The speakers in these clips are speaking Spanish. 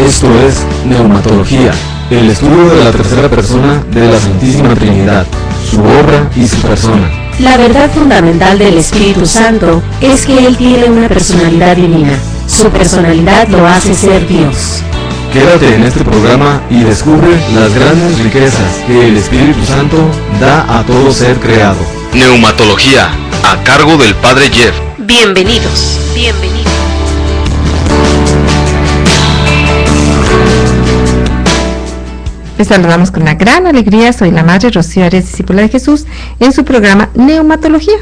Esto es Neumatología, el estudio de la tercera persona de la Santísima Trinidad, su obra y su persona. La verdad fundamental del Espíritu Santo es que Él tiene una personalidad divina. Su personalidad lo hace ser Dios. Quédate en este programa y descubre las grandes riquezas que el Espíritu Santo da a todo ser creado. Neumatología, a cargo del Padre Jeff. Bienvenidos, bienvenidos. Les saludamos con una gran alegría. Soy la Madre Rocío Arias, discípula de Jesús, en su programa Neumatología.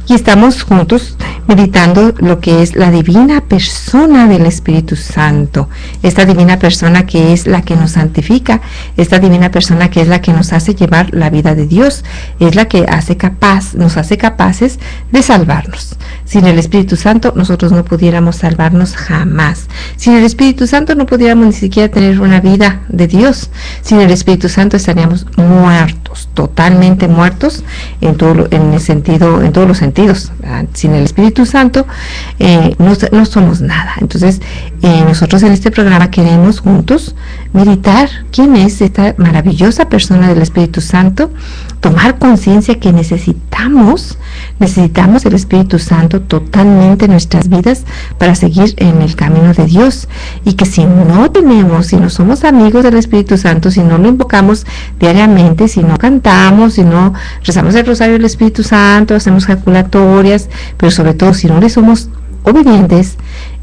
Y estamos juntos meditando lo que es la divina persona del Espíritu Santo. Esta divina persona que es la que nos santifica, esta divina persona que es la que nos hace llevar la vida de Dios, es la que nos hace capaces de salvarnos. Sin el Espíritu Santo nosotros no pudiéramos salvarnos jamás. Sin el Espíritu Santo no pudiéramos ni siquiera tener una vida de Dios. Sin el Espíritu Santo estaríamos muertos, totalmente muertos en todos los sentidos. Sin el Espíritu Santo no somos nada. Entonces nosotros en este programa queremos juntos meditar quién es esta maravillosa persona del Espíritu Santo, tomar conciencia que necesitamos el Espíritu Santo totalmente en nuestras vidas para seguir en el camino de Dios, y que si no somos amigos del Espíritu Santo, si no lo invocamos diariamente, si no cantamos, si no rezamos el rosario del Espíritu Santo, hacemos jaculatorias, pero sobre todo si no le somos obedientes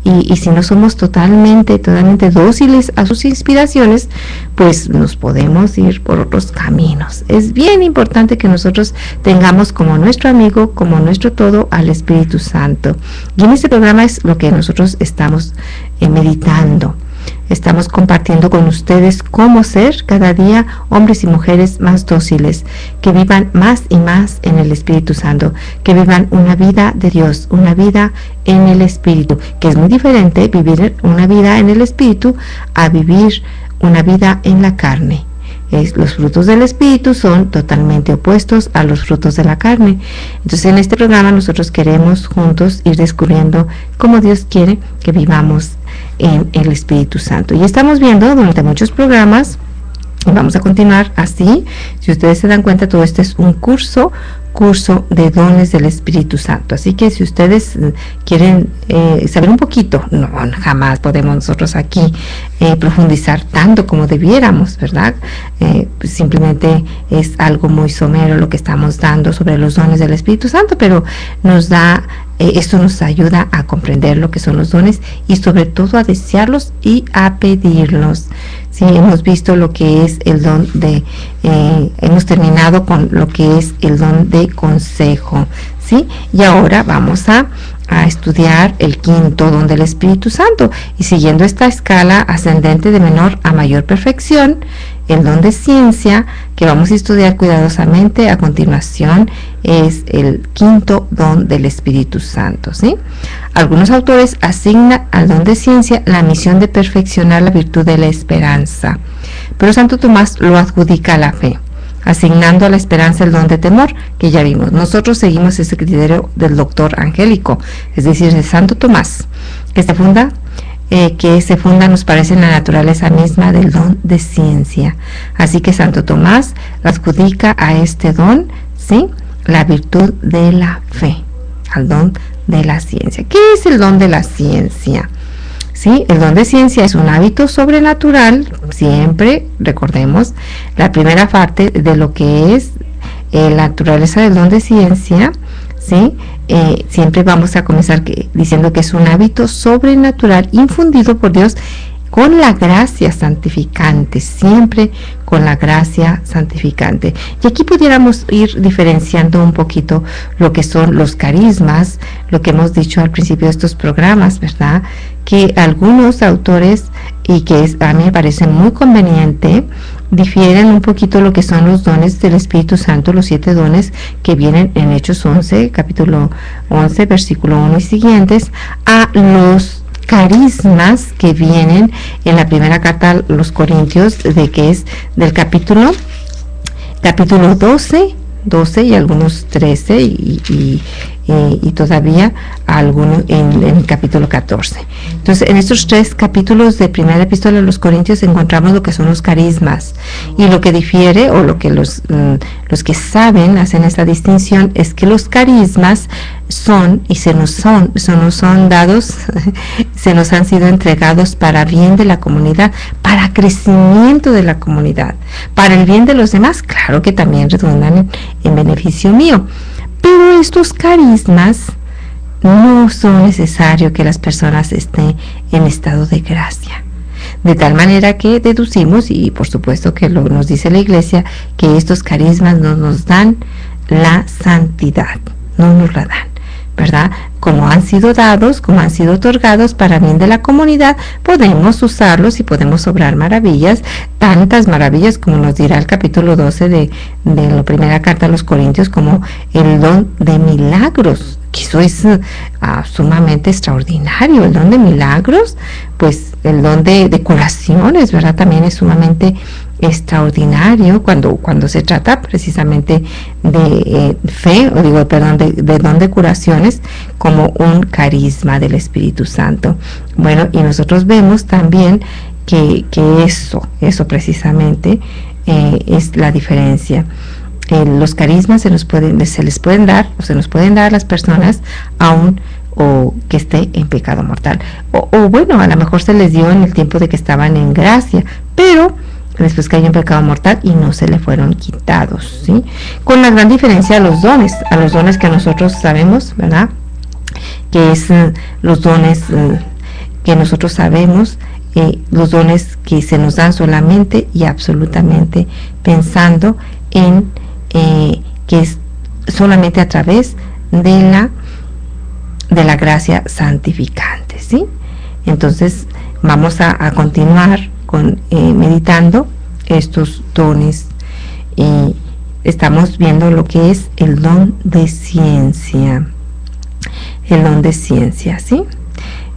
y si no somos totalmente dóciles a sus inspiraciones, pues nos podemos ir por otros caminos. Es bien importante que nosotros tengamos como nuestro amigo, como nuestro todo, al Espíritu Santo. Y en este programa es lo que nosotros estamos meditando. Estamos compartiendo con ustedes cómo ser cada día hombres y mujeres más dóciles, que vivan más y más en el Espíritu Santo, que vivan una vida de Dios, una vida en el Espíritu, que es muy diferente vivir una vida en el Espíritu a vivir una vida en la carne. Los frutos del Espíritu son totalmente opuestos a los frutos de la carne. Entonces en este programa nosotros queremos juntos ir descubriendo cómo Dios quiere que vivamos en el Espíritu Santo. Y estamos viendo durante muchos programas, y vamos a continuar así. Si ustedes se dan cuenta, todo este es un curso de dones del Espíritu Santo. Así que si ustedes quieren saber un poquito, no, jamás podemos nosotros aquí profundizar tanto como debiéramos, ¿verdad? Simplemente es algo muy somero lo que estamos dando sobre los dones del Espíritu Santo, pero esto nos ayuda a comprender lo que son los dones y sobre todo a desearlos y a pedirlos. Sí, hemos visto lo que es el don hemos terminado con lo que es el don de consejo, ¿sí? Y ahora vamos a estudiar el quinto don del Espíritu Santo, y siguiendo esta escala ascendente de menor a mayor perfección, el don de ciencia, que vamos a estudiar cuidadosamente a continuación, es el quinto don del Espíritu Santo, ¿sí? Algunos autores asignan al don de ciencia la misión de perfeccionar la virtud de la esperanza, pero Santo Tomás lo adjudica a la fe, asignando a la esperanza el don de temor, que ya vimos. Nosotros seguimos ese criterio del doctor angélico, es decir, de Santo Tomás, que se funda, nos parece en la naturaleza misma del don de ciencia. Así que Santo Tomás adjudica a este don, ¿sí?, la virtud de la fe, al don de la ciencia. ¿Qué es el don de la ciencia? Sí, el don de ciencia es un hábito sobrenatural. Siempre recordemos la primera parte de lo que es la naturaleza del don de ciencia, ¿sí? Siempre vamos a comenzar diciendo que es un hábito sobrenatural infundido por Dios con la gracia santificante, siempre con la gracia santificante. Y aquí pudiéramos ir diferenciando un poquito lo que son los carismas, lo que hemos dicho al principio de estos programas, ¿verdad? Que algunos autores, y que a mí me parece muy conveniente, difieren un poquito lo que son los dones del Espíritu Santo, los 7 dones que vienen en Hechos 11, capítulo 11, versículo 1 y siguientes, a los carismas que vienen en la primera carta a los Corintios, que es del capítulo 12 y algunos 13 y y todavía algunos en el capítulo 14. Entonces, en estos 3 capítulos de primera epístola a los Corintios encontramos lo que son los carismas, y lo que difiere, o lo que los que saben hacen esta distinción, es que los carismas son y se nos son dados, se nos han sido entregados para bien de la comunidad, para crecimiento de la comunidad, para el bien de los demás, claro que también redundan en beneficio mío. Pero estos carismas no son necesario que las personas estén en estado de gracia. De tal manera que deducimos, y por supuesto que nos dice la Iglesia, que estos carismas no nos dan la santidad, no nos la dan, ¿verdad? Como han sido dados, como han sido otorgados para bien de la comunidad, podemos usarlos y podemos obrar maravillas, tantas maravillas como nos dirá el capítulo 12 de la primera carta a los Corintios, como el don de milagros, que eso es sumamente extraordinario. El don de milagros, pues el don de curaciones, ¿verdad? También es sumamente extraordinario cuando se trata precisamente de de don de curaciones, como un carisma del Espíritu Santo. Bueno, y nosotros vemos también que eso precisamente es la diferencia. Los carismas se nos pueden dar a las personas aún o que esté en pecado mortal, o bueno, a lo mejor se les dio en el tiempo de que estaban en gracia, pero después cayó en pecado mortal y no se le fueron quitados, ¿sí? Con la gran diferencia a los dones que nosotros sabemos, ¿verdad? Que es los dones que nosotros sabemos, los dones que se nos dan solamente y absolutamente pensando en que es solamente a través de la gracia santificante, ¿sí? Entonces vamos a continuar meditando estos dones, y estamos viendo lo que es el don de ciencia, ¿sí?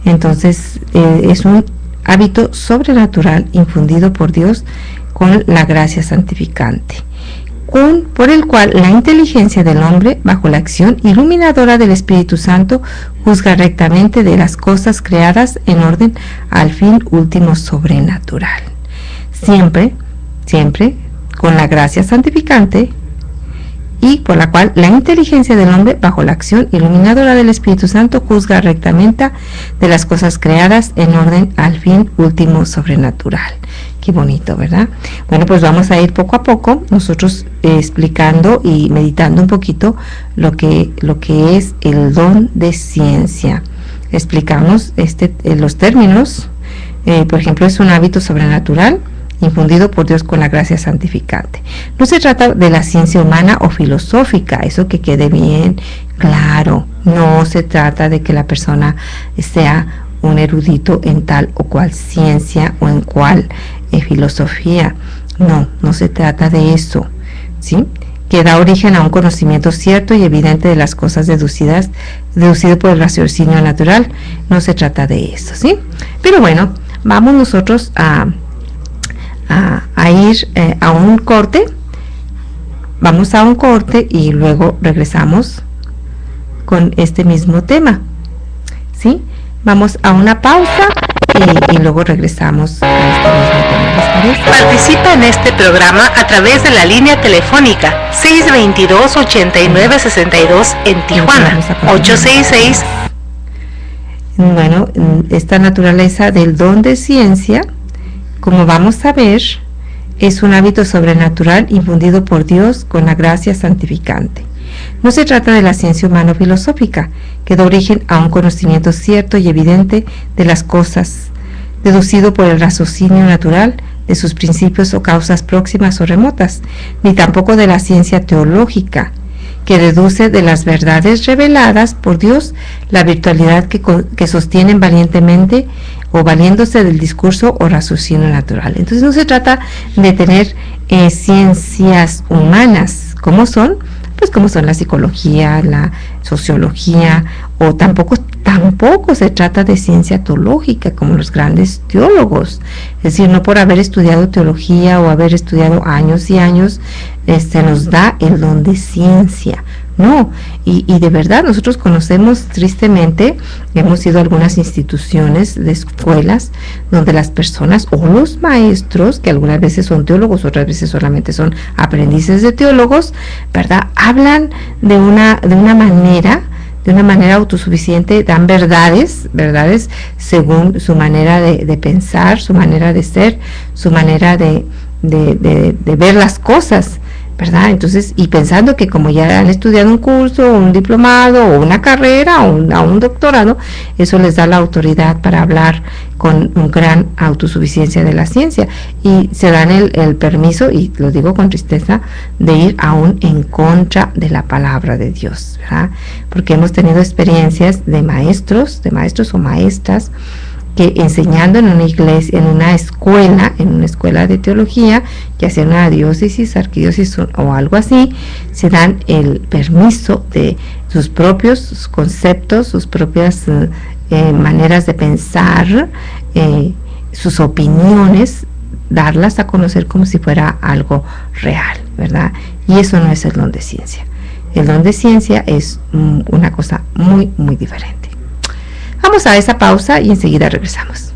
Entonces es un hábito sobrenatural infundido por Dios con la gracia santificante, por el cual la inteligencia del hombre, bajo la acción iluminadora del Espíritu Santo, juzga rectamente de las cosas creadas en orden al fin último sobrenatural. Siempre con la gracia santificante, y por la cual la inteligencia del hombre, bajo la acción iluminadora del Espíritu Santo, juzga rectamente de las cosas creadas en orden al fin último sobrenatural. Qué bonito, ¿verdad? Bueno, pues vamos a ir poco a poco nosotros explicando y meditando un poquito lo que es el don de ciencia. Explicamos los términos. Por ejemplo, es un hábito sobrenatural infundido por Dios con la gracia santificante. No se trata de la ciencia humana o filosófica, eso que quede bien claro. No se trata de que la persona sea un erudito en tal o cual ciencia o en cual filosofía. No se trata de eso, ¿sí? Que da origen a un conocimiento cierto y evidente de las cosas deducido por el raciocinio natural. No se trata de eso, ¿sí? Pero bueno, vamos nosotros a ir a un corte. Vamos a un corte y luego regresamos con este mismo tema, ¿sí? Vamos a una pausa y luego regresamos a este mismo tema. ¿Les parece? Participa en este programa a través de la línea telefónica 622-8962 en Tijuana, 866. Bueno, esta naturaleza del don de ciencia, como vamos a ver, es un hábito sobrenatural infundido por Dios con la gracia santificante. No se trata de la ciencia humano-filosófica, que da origen a un conocimiento cierto y evidente de las cosas, deducido por el raciocinio natural de sus principios o causas próximas o remotas, ni tampoco de la ciencia teológica, que deduce de las verdades reveladas por Dios la virtualidad que sostienen valientemente o valiéndose del discurso o raciocinio natural. Entonces no se trata de tener ciencias humanas, como son la psicología, la sociología, o tampoco se trata de ciencia teológica como los grandes teólogos. Es decir, no por haber estudiado teología o haber estudiado años y años, se nos da el don de ciencia. No, y de verdad nosotros conocemos tristemente, hemos ido a algunas instituciones de escuelas donde las personas o los maestros, que algunas veces son teólogos, otras veces solamente son aprendices de teólogos, ¿verdad? Hablan de una manera autosuficiente, dan verdades según su manera de pensar, su manera de ser, su manera de ver las cosas, ¿verdad? Entonces, y pensando que como ya han estudiado un curso, un diplomado, o una carrera, o un doctorado, eso les da la autoridad para hablar con un gran autosuficiencia de la ciencia, y se dan el permiso, y lo digo con tristeza, de ir aún en contra de la palabra de Dios, ¿verdad? Porque hemos tenido experiencias de maestros o maestras que enseñando en una iglesia, en una escuela de teología, ya sea una diócesis, arquidiócesis o algo así, se dan el permiso de sus propios conceptos, sus propias maneras de pensar, sus opiniones, darlas a conocer como si fuera algo real, ¿verdad? Y eso no es el don de ciencia. El don de ciencia es una cosa muy, muy diferente. Vamos a esa pausa y enseguida regresamos.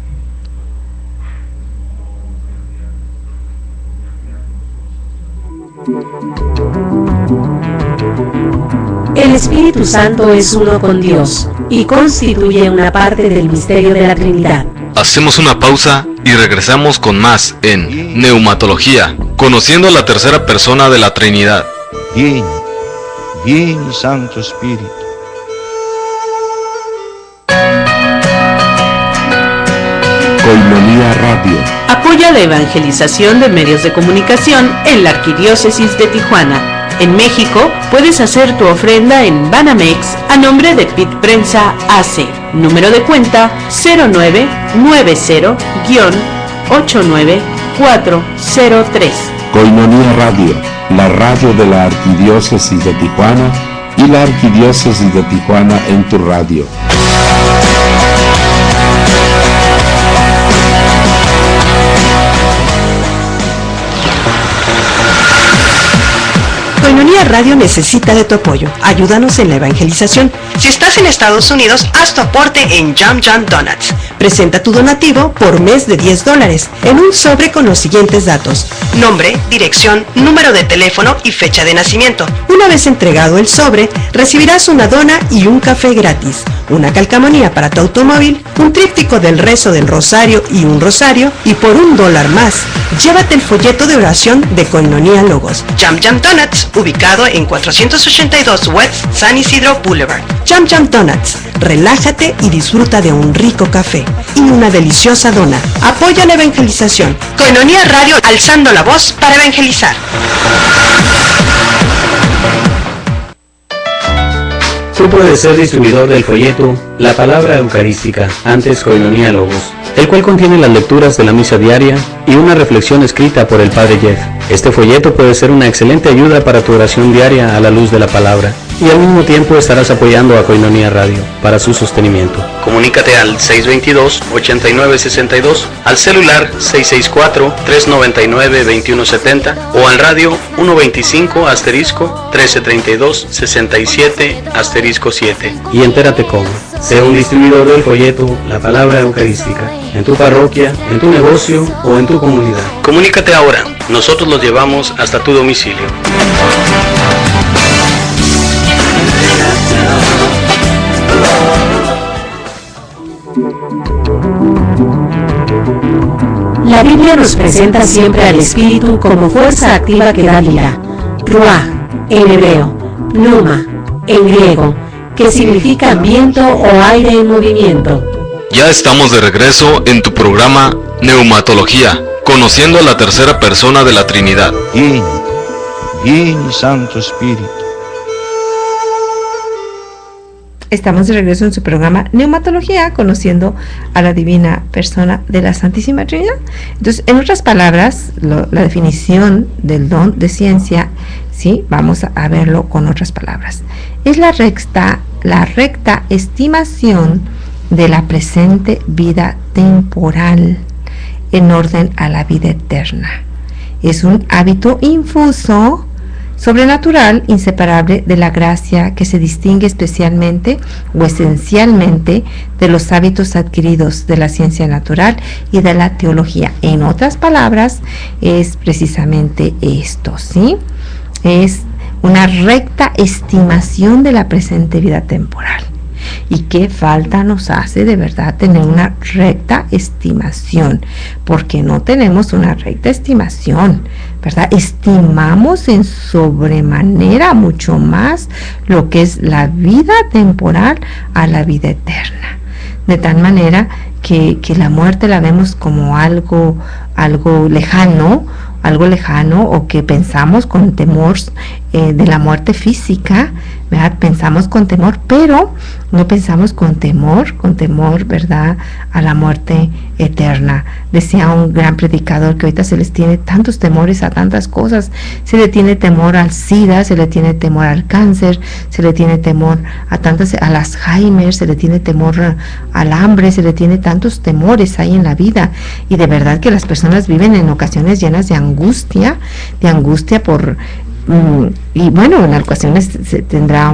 El Espíritu Santo es uno con Dios y constituye una parte del misterio de la Trinidad. Hacemos una pausa y regresamos con más en Neumatología, conociendo a la tercera persona de la Trinidad. Vieni Santo Espíritu. Koinonia Radio. Apoya la evangelización de medios de comunicación en la Arquidiócesis de Tijuana. En México, puedes hacer tu ofrenda en Banamex a nombre de PIT Prensa AC. Número de cuenta 0990-89403. Koinonia Radio, la radio de la Arquidiócesis de Tijuana y la Arquidiócesis de Tijuana en tu radio. Koinonia Radio necesita de tu apoyo. Ayúdanos en la evangelización. Si estás en Estados Unidos, haz tu aporte en Jam Jam Donuts. Presenta tu donativo por mes de $10 en un sobre con los siguientes datos: nombre, dirección, número de teléfono y fecha de nacimiento. Una vez entregado el sobre, recibirás una dona y un café gratis, una calcamonía para tu automóvil, un tríptico del rezo del rosario y un rosario, y por $1 más, llévate el folleto de oración de Koinonia Logos. Jam Jam Donuts, ubicado en 482 West San Isidro Boulevard. Jam Jam Donuts, relájate y disfruta de un rico café y una deliciosa dona. Apoya la evangelización. Koinonia Radio, alzando la voz para evangelizar. Tú puedes ser distribuidor del folleto La Palabra Eucarística, antes Koinonia Logos, el cual contiene las lecturas de la misa diaria y una reflexión escrita por el Padre Jeff. Este folleto puede ser una excelente ayuda para tu oración diaria a la luz de la palabra, y al mismo tiempo estarás apoyando a Koinonia Radio para su sostenimiento. Comunícate al 622-8962, al celular 664-399-2170 o al radio 125*1332-67*7 y entérate cómo. Sea un distribuidor del folleto La Palabra Eucarística en tu parroquia, en tu negocio o en tu comunidad. Comunícate ahora, nosotros los llevamos hasta tu domicilio. La Biblia nos presenta siempre al Espíritu como fuerza activa que da vida. Ruach, en hebreo, pneuma, en griego, que significa viento o aire en movimiento. Ya estamos de regreso en tu programa Neumatología, conociendo a la tercera persona de la Trinidad. Vieni Santo Espíritu. Estamos de regreso en su programa Neumatología, conociendo a la divina persona de la Santísima Trinidad. Entonces, en otras palabras, la definición del don de ciencia, ¿sí? Vamos a verlo con otras palabras. Es la recta estimación de la presente vida temporal en orden a la vida eterna. Es un hábito infuso sobrenatural inseparable de la gracia que se distingue especialmente o esencialmente de los hábitos adquiridos de la ciencia natural y de la teología. En otras palabras, es precisamente esto, ¿sí? Es una recta estimación de la presente vida temporal. Y qué falta nos hace de verdad tener una recta estimación, porque no tenemos una recta estimación, ¿verdad? Estimamos en sobremanera mucho más lo que es la vida temporal a la vida eterna, de tal manera que la muerte la vemos como algo lejano, o que pensamos con temor de la muerte física, ¿verdad? Pensamos con temor, pero no pensamos con temor, ¿verdad?, a la muerte eterna. Decía un gran predicador que ahorita se les tiene tantos temores a tantas cosas. Se le tiene temor al SIDA, se le tiene temor al cáncer, se le tiene temor al Alzheimer, se le tiene temor al hambre, se le tiene tantos temores ahí en la vida. Y de verdad que las personas viven en ocasiones llenas de angustia por y bueno, en ocasiones se tendrá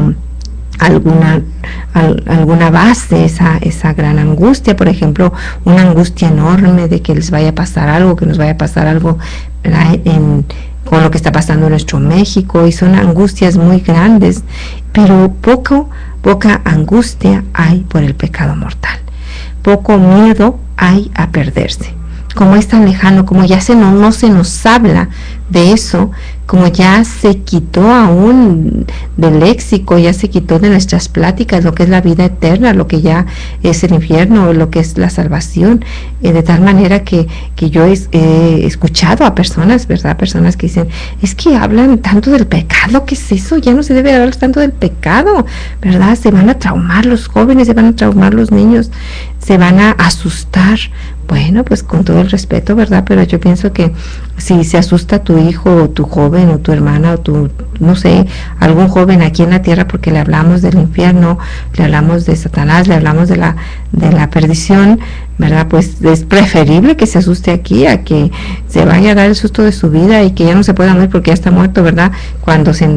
alguna base esa gran angustia, por ejemplo, una angustia enorme de que les vaya a pasar algo, que nos vaya a pasar algo con lo que está pasando en nuestro México, y son angustias muy grandes, pero poca angustia hay por el pecado mortal, poco miedo hay a perderse. Como es tan lejano, como ya no se nos habla de eso, como ya se quitó aún del léxico, ya se quitó de nuestras pláticas lo que es la vida eterna, lo que ya es el infierno, lo que es la salvación, de tal manera que yo he escuchado a personas, ¿verdad? Personas que dicen, es que hablan tanto del pecado, ¿qué es eso? Ya no se debe hablar tanto del pecado, ¿verdad? Se van a traumar los jóvenes, se van a traumar los niños, se van a asustar. Bueno, pues con todo el respeto, ¿verdad? Pero yo pienso que si se asusta tu hijo o tu joven o tu hermana o tu, no sé, algún joven aquí en la tierra porque le hablamos del infierno, le hablamos de Satanás, le hablamos de la perdición, ¿verdad? Pues es preferible que se asuste aquí a que se vaya a dar el susto de su vida y que ya no se pueda morir porque ya está muerto, ¿verdad? Cuando se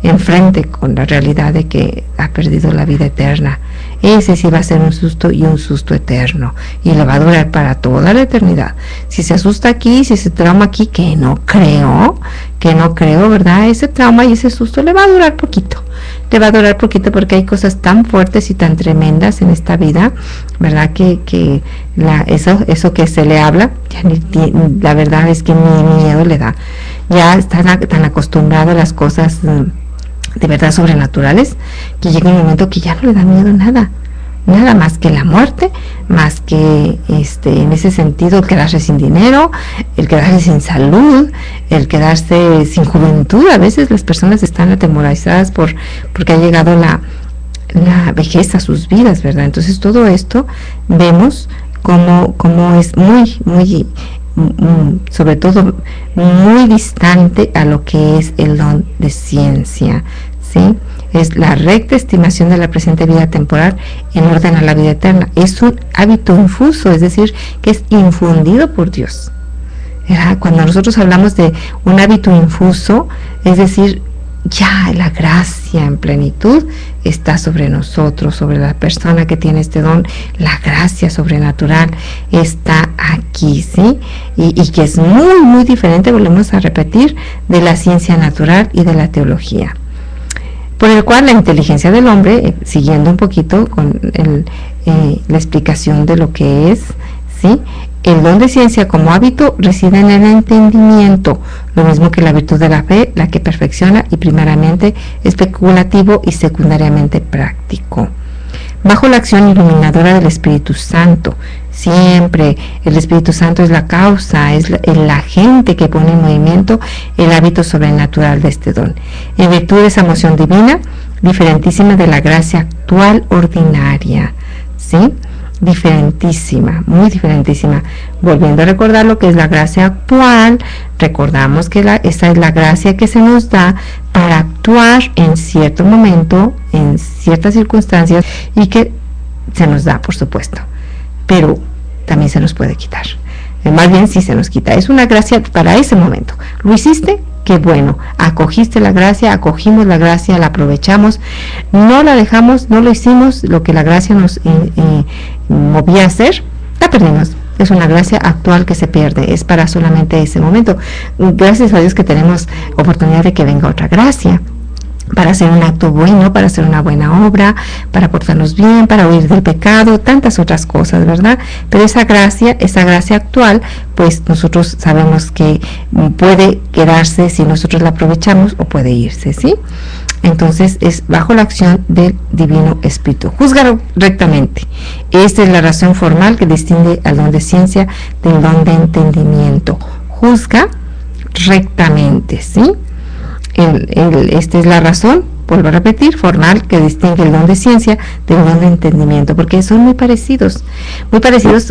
enfrente con la realidad de que ha perdido la vida eterna. Ese sí va a ser un susto, y un susto eterno, y le va a durar para toda la eternidad. Si se asusta aquí, si se trauma aquí, que no creo, ¿verdad? Ese trauma y ese susto le va a durar poquito, porque hay cosas tan fuertes y tan tremendas en esta vida, ¿verdad? Que eso que se le habla, la verdad es que ni miedo le da. Ya está tan acostumbrado a las cosas de verdad sobrenaturales, que llega un momento que ya no le da miedo nada más que la muerte, más que en ese sentido el quedarse sin dinero, el quedarse sin salud, el quedarse sin juventud. A veces las personas están atemorizadas porque ha llegado la vejez a sus vidas, ¿verdad? Entonces todo esto vemos como es muy sobre todo muy distante a lo que es el don de ciencia, ¿sí? Es la recta estimación de la presente vida temporal en orden a la vida eterna. Es un hábito infuso, es decir, que es infundido por Dios. Cuando nosotros hablamos de un hábito infuso, es decir, ya la gracia en plenitud está sobre nosotros, sobre la persona que tiene este don. La gracia sobrenatural está aquí, ¿sí? Y que es muy, muy diferente, volvemos a repetir, de la ciencia natural y de la teología. Por el cual la inteligencia del hombre, siguiendo un poquito con la explicación de lo que es, ¿sí? El don de ciencia como hábito reside en el entendimiento, lo mismo que la virtud de la fe, la que perfecciona y primeramente especulativo y secundariamente práctico. Bajo la acción iluminadora del Espíritu Santo, siempre el Espíritu Santo es la causa, es el agente que pone en movimiento el hábito sobrenatural de este don. En virtud de esa moción divina, diferentísima de la gracia actual ordinaria, ¿sí? Diferentísima, muy diferentísima. Volviendo a recordar lo que es la gracia actual, recordamos que esa es la gracia que se nos da para actuar en cierto momento, en ciertas circunstancias, y que se nos da, por supuesto, pero también se nos puede quitar. Más bien, si se nos quita, es una gracia para ese momento. Lo hiciste, qué bueno, acogiste la gracia, acogimos la gracia, la aprovechamos, no la dejamos, no lo hicimos, lo que la gracia nos movía a hacer, la perdimos. Es una gracia actual que se pierde, es para solamente ese momento. Gracias a Dios que tenemos oportunidad de que venga otra gracia, para hacer un acto bueno, para hacer una buena obra, para portarnos bien, para huir del pecado, tantas otras cosas, ¿verdad? Pero esa gracia actual, pues nosotros sabemos que puede quedarse si nosotros la aprovechamos o puede irse, ¿sí? Entonces es bajo la acción del Divino Espíritu. Juzga rectamente. Esta es la razón formal que distingue al don de ciencia del don de entendimiento. Juzga rectamente, ¿sí? Esta es la razón, vuelvo a repetir, formal que distingue el don de ciencia del don de entendimiento, porque son muy parecidos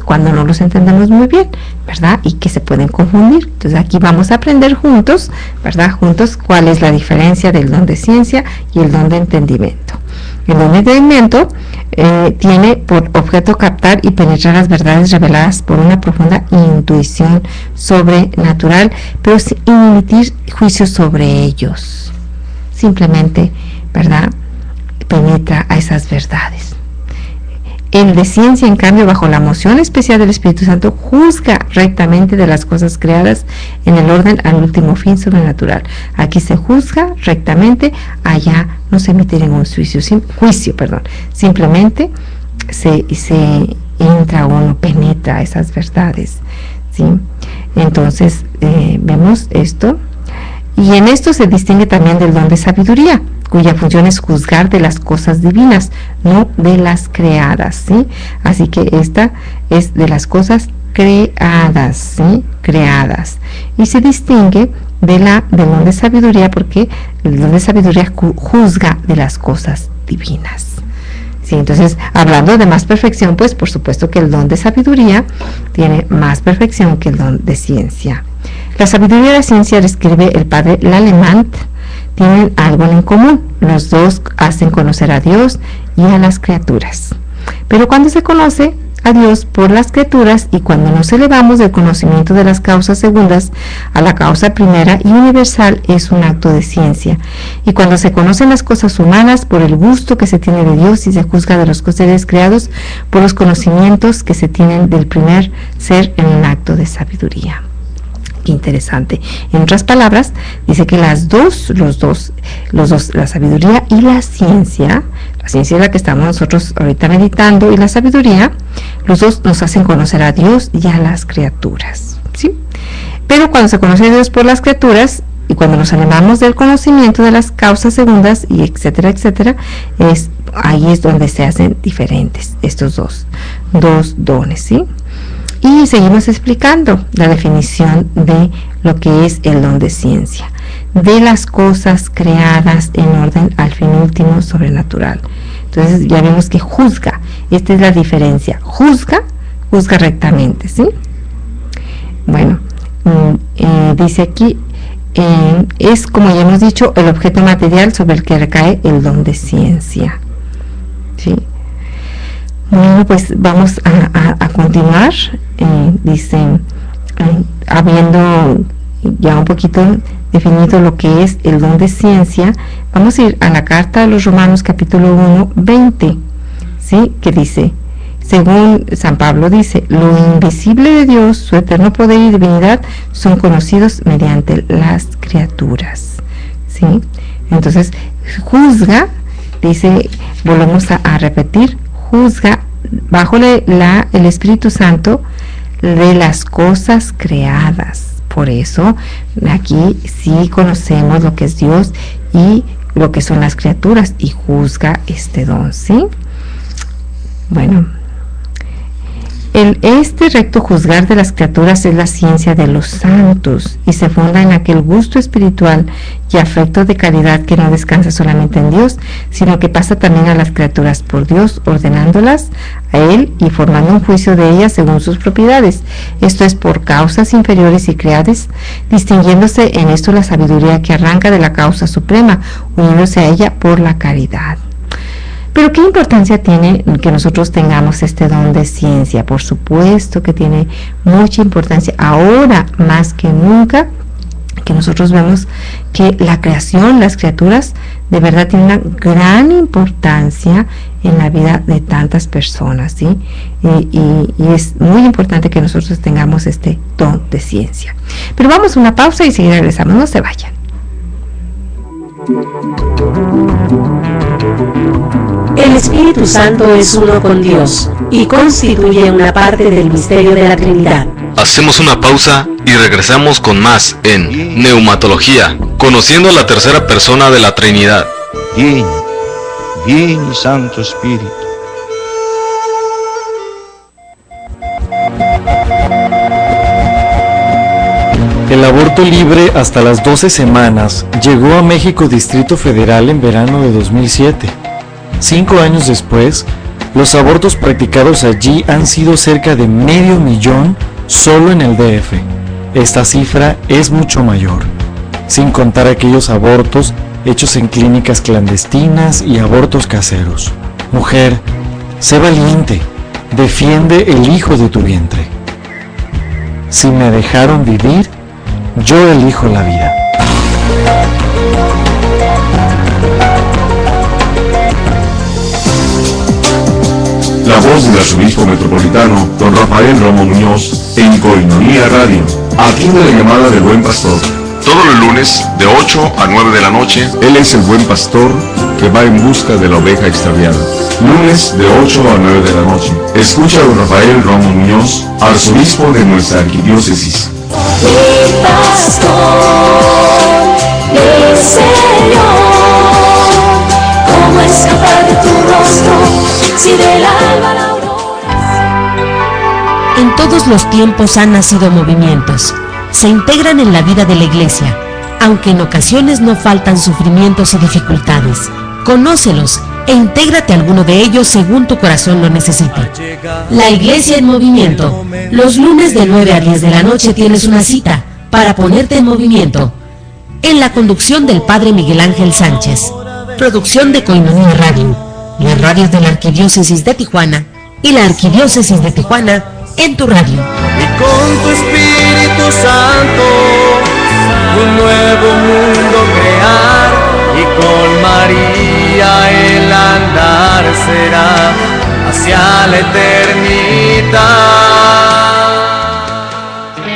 cuando no los entendemos muy bien, ¿verdad? Y que se pueden confundir. Entonces aquí vamos a aprender juntos, ¿verdad? Juntos cuál es la diferencia del don de ciencia y el don de entendimiento. El don de entendimiento tiene por objeto captar y penetrar las verdades reveladas por una profunda intuición sobrenatural, pero sin emitir juicios sobre ellos. Simplemente, ¿verdad?, penetra a esas verdades. El de ciencia, en cambio, bajo la moción especial del Espíritu Santo, juzga rectamente de las cosas creadas en el orden al último fin sobrenatural. Aquí se juzga rectamente, allá no se emite ningún juicio, simplemente se entra uno, penetra esas verdades, ¿sí? Entonces, vemos esto, y en esto se distingue también del don de sabiduría, cuya función es juzgar de las cosas divinas, no de las creadas, ¿sí? Así que esta es de las cosas creadas, ¿sí? Creadas. Y se distingue del don de sabiduría, porque el don de sabiduría juzga de las cosas divinas. Sí, entonces, hablando de más perfección, pues por supuesto que el don de sabiduría tiene más perfección que el don de ciencia. La sabiduría y la ciencia, describe el padre Lalemant, tienen algo en común. Los dos hacen conocer a Dios y a las criaturas. Pero cuando se conoce a Dios por las criaturas y cuando nos elevamos del conocimiento de las causas segundas a la causa primera y universal, es un acto de ciencia. Y cuando se conocen las cosas humanas por el gusto que se tiene de Dios y se juzga de los seres creados por los conocimientos que se tienen del primer ser, en un acto de sabiduría. Qué interesante. En otras palabras, dice que los dos, la sabiduría y la ciencia es la que estamos nosotros ahorita meditando, y la sabiduría, los dos nos hacen conocer a Dios y a las criaturas, ¿sí? Pero cuando se conoce a Dios por las criaturas y cuando nos elevamos del conocimiento de las causas segundas y etcétera, etcétera, ahí es donde se hacen diferentes estos dos dones, ¿sí? Y seguimos explicando la definición de lo que es el don de ciencia: de las cosas creadas en orden al fin último sobrenatural. Entonces ya vemos que juzga, esta es la diferencia, juzga rectamente, ¿sí? Bueno, dice aquí, es, como ya hemos dicho, el objeto material sobre el que recae el don de ciencia, ¿sí? Bueno, pues vamos a continuar. Dice, habiendo ya un poquito definido lo que es el don de ciencia, vamos a ir a la carta de los Romanos capítulo 1, 20, ¿sí? Que dice, según San Pablo dice, lo invisible de Dios, su eterno poder y divinidad, son conocidos mediante las criaturas, ¿sí? Entonces, juzga, dice, volvemos a repetir, juzga bajo el Espíritu Santo de las cosas creadas. Por eso aquí sí conocemos lo que es Dios y lo que son las criaturas, y juzga este don, ¿sí? Bueno, este recto juzgar de las criaturas es la ciencia de los santos y se funda en aquel gusto espiritual y afecto de caridad que no descansa solamente en Dios, sino que pasa también a las criaturas por Dios, ordenándolas a Él y formando un juicio de ellas según sus propiedades. Esto es por causas inferiores y creadas, distinguiéndose en esto la sabiduría que arranca de la causa suprema, uniéndose a ella por la caridad. Pero ¿qué importancia tiene que nosotros tengamos este don de ciencia? Por supuesto que tiene mucha importancia ahora más que nunca, que nosotros vemos que la creación, las criaturas, de verdad tienen una gran importancia en la vida de tantas personas, ¿sí? Y es muy importante que nosotros tengamos este don de ciencia. Pero vamos a una pausa y seguir regresamos, no se vayan. El Espíritu Santo es uno con Dios y constituye una parte del misterio de la Trinidad. Hacemos una pausa y regresamos con más en Neumatología, conociendo a la tercera persona de la Trinidad. Vieni, vieni Santo Espíritu. El aborto libre hasta las 12 semanas llegó a México Distrito Federal en verano de 2007. 5 años después, los abortos practicados allí han sido cerca de 500,000 solo en el DF. Esta cifra es mucho mayor, sin contar aquellos abortos hechos en clínicas clandestinas y abortos caseros. Mujer, sé valiente, defiende el hijo de tu vientre. Si me dejaron vivir, yo elijo la vida. La voz del arzobispo metropolitano, don Rafael Romo Muñoz, en Coinonía Radio. Atiende la llamada del Buen Pastor. Todos los lunes, de 8 a 9 de la noche, Él es el Buen Pastor que va en busca de la oveja extraviada. Lunes, de 8 a 9 de la noche. Escucha a don Rafael Romo Muñoz, arzobispo de nuestra arquidiócesis. Mi pastor, mi Señor, ¿cómo escapar de tu rostro si del alba la aurora? En todos los tiempos han nacido movimientos. Se integran en la vida de la Iglesia, aunque en ocasiones no faltan sufrimientos y dificultades. Conócelos e intégrate a alguno de ellos según tu corazón lo necesite. La Iglesia en Movimiento. Los lunes de 9 a 10 de la noche tienes una cita para ponerte en movimiento. En la conducción del Padre Miguel Ángel Sánchez. Producción de Coinonía Radio, las radios de la Arquidiócesis de Tijuana y la Arquidiócesis de Tijuana en tu radio. Y con tu Espíritu Santo un nuevo mundo crear, y con María el andar será hacia la eternidad.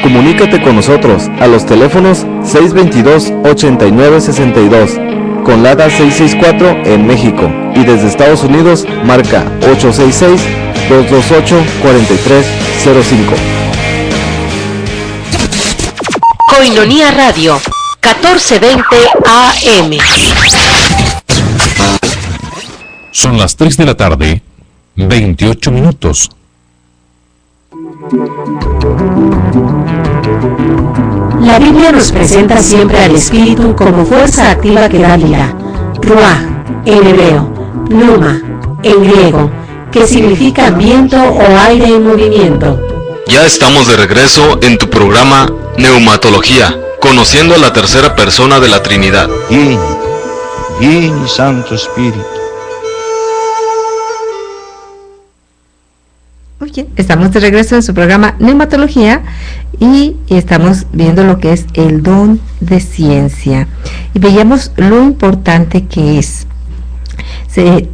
Comunícate con nosotros a los teléfonos 622-8962, con LADA 664 en México, y desde Estados Unidos marca 866-228-4305. Coinonía Radio, 1420 AM. Son las 3 de la tarde, 28 minutos. La Biblia nos presenta siempre al Espíritu como fuerza activa que da vida. Ruach, en hebreo, pneuma, en griego, que significa viento o aire en movimiento. Ya estamos de regreso en tu programa Neumatología, conociendo a la tercera persona de la Trinidad. Vieni, vieni Santo Espíritu. Muy bien, estamos de regreso en su programa Neumatología y estamos viendo lo que es el don de ciencia. Y veíamos lo importante que es.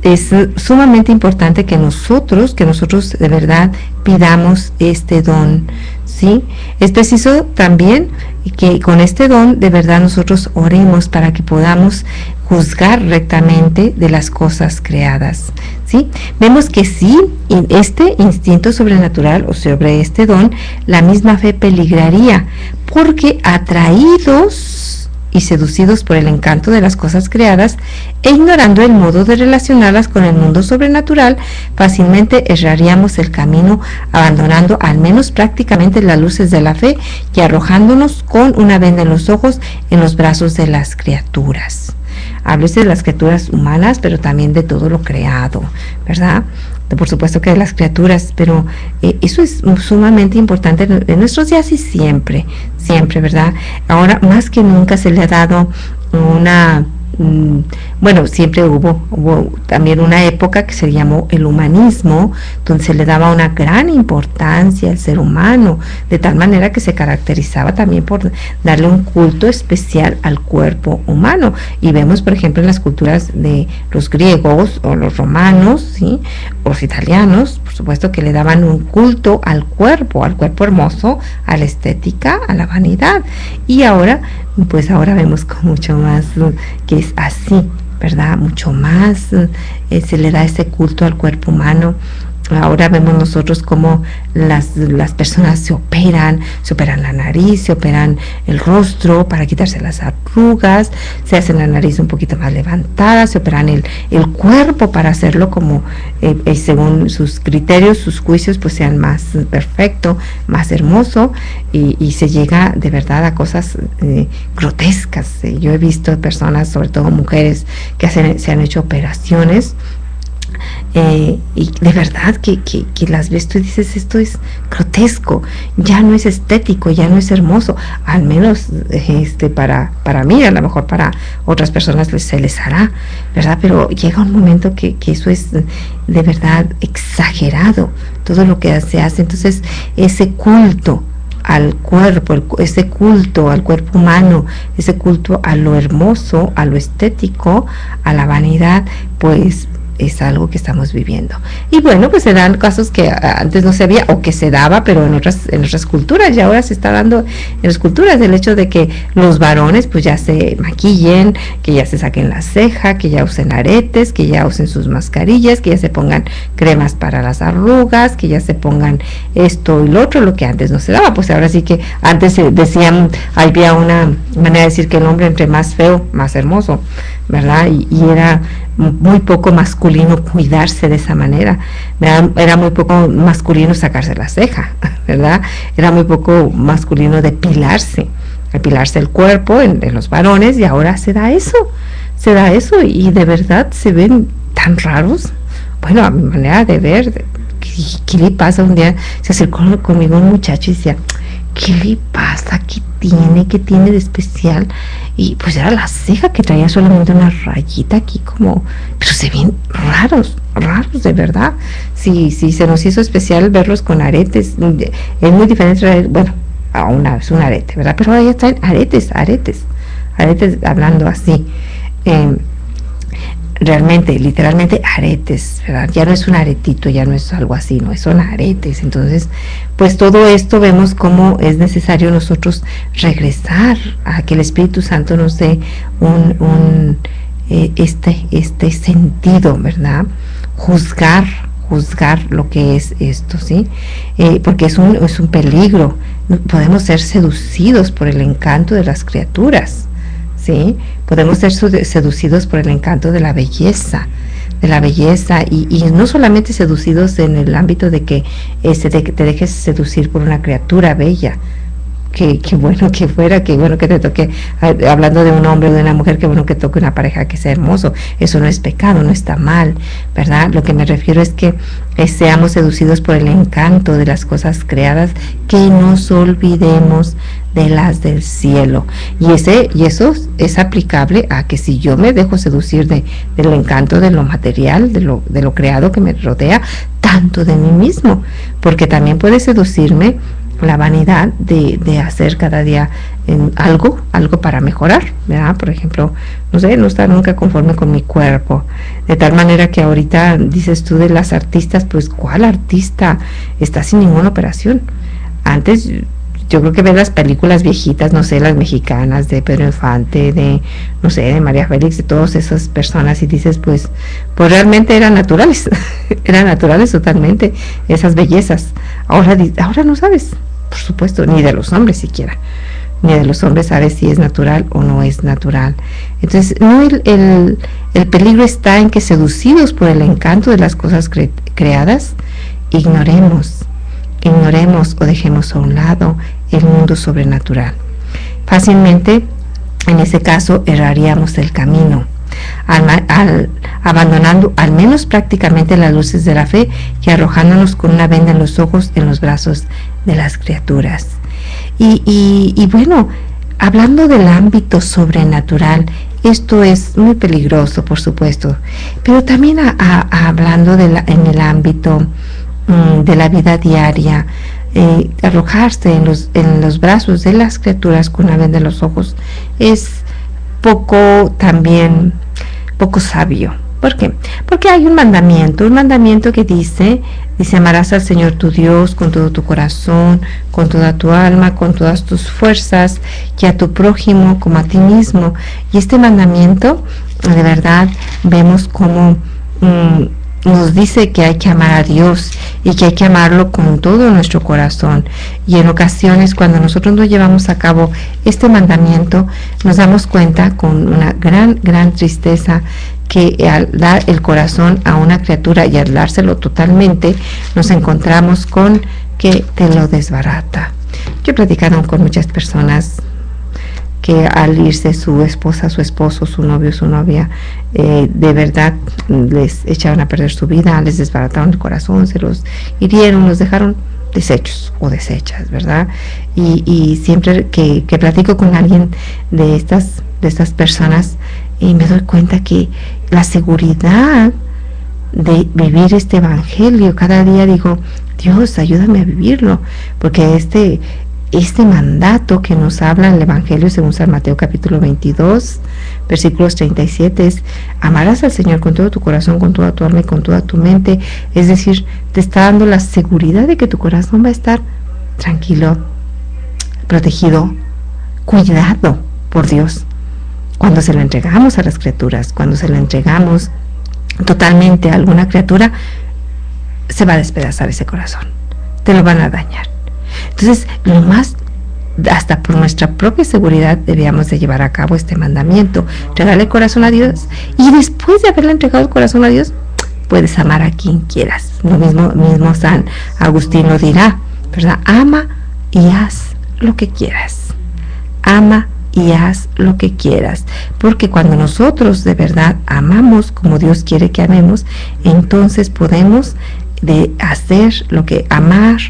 Es sumamente importante que nosotros de verdad pidamos este don, ¿sí? Es preciso también que con este don de verdad nosotros oremos para que podamos juzgar rectamente de las cosas creadas, ¿sí? Vemos que sí, este instinto sobrenatural o sobre este don, la misma fe peligraría, porque atraídos y seducidos por el encanto de las cosas creadas e ignorando el modo de relacionarlas con el mundo sobrenatural, fácilmente erraríamos el camino, abandonando al menos prácticamente las luces de la fe y arrojándonos con una venda en los ojos en los brazos de las criaturas. Háblese de las criaturas humanas, pero también de todo lo creado, ¿verdad? Por supuesto que de las criaturas, pero eso es sumamente importante en nuestros días y siempre, ¿verdad? Ahora más que nunca se le ha dado una bueno, siempre hubo también una época que se llamó el humanismo, donde se le daba una gran importancia al ser humano, de tal manera que se caracterizaba también por darle un culto especial al cuerpo humano. Y vemos, por ejemplo, en las culturas de los griegos o los romanos, ¿sí?, o los italianos, por supuesto, que le daban un culto al cuerpo hermoso, a la estética, a la vanidad. Y ahora vemos con mucho más que es así, ¿verdad? Mucho más se le da ese culto al cuerpo humano. Ahora vemos nosotros cómo las personas se operan la nariz, se operan el rostro para quitarse las arrugas, se hacen la nariz un poquito más levantada, se operan el cuerpo para hacerlo como según sus criterios, sus juicios, pues sean más perfecto, más hermoso, y se llega de verdad a cosas grotescas. Yo he visto personas, sobre todo mujeres, que se han hecho operaciones, y de verdad que las ves tú y dices, esto es grotesco, ya no es estético, ya no es hermoso, al menos para mí, a lo mejor para otras personas se les hará, ¿verdad? Pero llega un momento que eso es de verdad exagerado, todo lo que se hace. Entonces ese culto al cuerpo, ese culto al cuerpo humano, ese culto a lo hermoso, a lo estético, a la vanidad, pues es algo que estamos viviendo. Y bueno, pues se dan casos que antes no se había, o que se daba, pero en otras culturas, y ahora se está dando en las culturas, el hecho de que los varones pues ya se maquillen, que ya se saquen la ceja, que ya usen aretes, que ya usen sus mascarillas, que ya se pongan cremas para las arrugas, que ya se pongan esto y lo otro, lo que antes no se daba. Pues ahora sí que antes se decían, había una manera de decir que el hombre entre más feo, más hermoso, ¿verdad? Y era muy poco masculino cuidarse de esa manera, era muy poco masculino sacarse la ceja, ¿verdad? Era muy poco masculino depilarse el cuerpo en los varones, y ahora se da eso, y de verdad se ven tan raros. Bueno, a mi manera de ver, ¿qué le pasa? Un día se acercó conmigo un muchacho y decía, ¿qué le pasa? ¿Qué tiene de especial? Y pues era la ceja, que traía solamente una rayita aquí como, pero se ven raros de verdad. Sí, se nos hizo especial verlos con aretes. Es muy diferente, bueno, es un arete, ¿verdad? Pero ahora ya están aretes, hablando así. Realmente, literalmente aretes, ¿verdad? Ya no es un aretito, ya no es algo así, no, son aretes. Entonces, pues todo esto vemos cómo es necesario nosotros regresar a que el Espíritu Santo nos dé este sentido, ¿verdad? Juzgar lo que es esto, ¿sí? Porque es un peligro. Podemos ser seducidos por el encanto de las criaturas, ¿sí? Podemos ser seducidos por el encanto de la belleza, y no solamente seducidos en el ámbito de que te dejes seducir por una criatura bella, que bueno que fuera, que bueno que te toque, hablando de un hombre o de una mujer, que bueno que toque una pareja que sea hermoso, eso no es pecado, no está mal, ¿verdad? Lo que me refiero es que seamos seducidos por el encanto de las cosas creadas, que nos olvidemos de las del cielo, y eso es aplicable a que si yo me dejo seducir del encanto de lo material, de lo creado que me rodea, tanto de mí mismo, porque también puede seducirme la vanidad de hacer cada día algo para mejorar, ¿verdad? Por ejemplo, no estar nunca conforme con mi cuerpo, de tal manera que ahorita dices tú de las artistas, pues ¿cuál artista está sin ninguna operación? Antes, yo creo que ves las películas viejitas, no sé, las mexicanas, de Pedro Infante, de María Félix, de todas esas personas, y dices, pues realmente eran naturales, totalmente, esas bellezas. Ahora no sabes, por supuesto, ni de los hombres siquiera, ni de los hombres sabes si es natural o no es natural. Entonces, no, el peligro está en que, seducidos por el encanto de las cosas creadas, ignoremos o dejemos a un lado el mundo sobrenatural. Fácilmente, en ese caso, erraríamos el camino, abandonando al menos prácticamente las luces de la fe, y arrojándonos con una venda en los ojos en los brazos de las criaturas. Y bueno, hablando del ámbito sobrenatural, esto es muy peligroso, por supuesto, pero también hablando en el ámbito de la vida diaria, arrojarse en los brazos de las criaturas con una venda en los ojos es poco sabio. ¿Por qué? Porque hay un mandamiento que dice amarás al Señor tu Dios con todo tu corazón, con toda tu alma, con todas tus fuerzas, y a tu prójimo como a ti mismo. Y este mandamiento, de verdad, vemos cómo nos dice que hay que amar a Dios y que hay que amarlo con todo nuestro corazón. Y en ocasiones, cuando nosotros no llevamos a cabo este mandamiento, nos damos cuenta con una gran tristeza que al dar el corazón a una criatura y al dárselo totalmente, nos encontramos con que te lo desbarata. Yo he platicado con muchas personas que al irse su esposa, su esposo, su novio, su novia, de verdad les echaron a perder su vida, les desbarataron el corazón, se los hirieron, los dejaron deshechos o deshechas, ¿verdad? Y siempre que platico con alguien de estas personas, y me doy cuenta que la seguridad de vivir este evangelio, cada día digo, Dios, ayúdame a vivirlo, porque este mandato que nos habla el evangelio según San Mateo capítulo 22 versículos 37 es: amarás al Señor con todo tu corazón, con toda tu alma y con toda tu mente. Es decir, te está dando la seguridad de que tu corazón va a estar tranquilo, protegido, cuidado por Dios. Cuando se lo entregamos a las criaturas, cuando se lo entregamos totalmente a alguna criatura, se va a despedazar ese corazón, te lo van a dañar. Entonces, lo más, hasta por nuestra propia seguridad, debíamos de llevar a cabo este mandamiento: entregarle el corazón a Dios, y después de haberle entregado el corazón a Dios, puedes amar a quien quieras. Lo mismo San Agustín lo dirá, ¿verdad? Ama y haz lo que quieras. Ama y haz lo que quieras, porque cuando nosotros de verdad amamos como Dios quiere que amemos, entonces podemos de hacer lo que amar,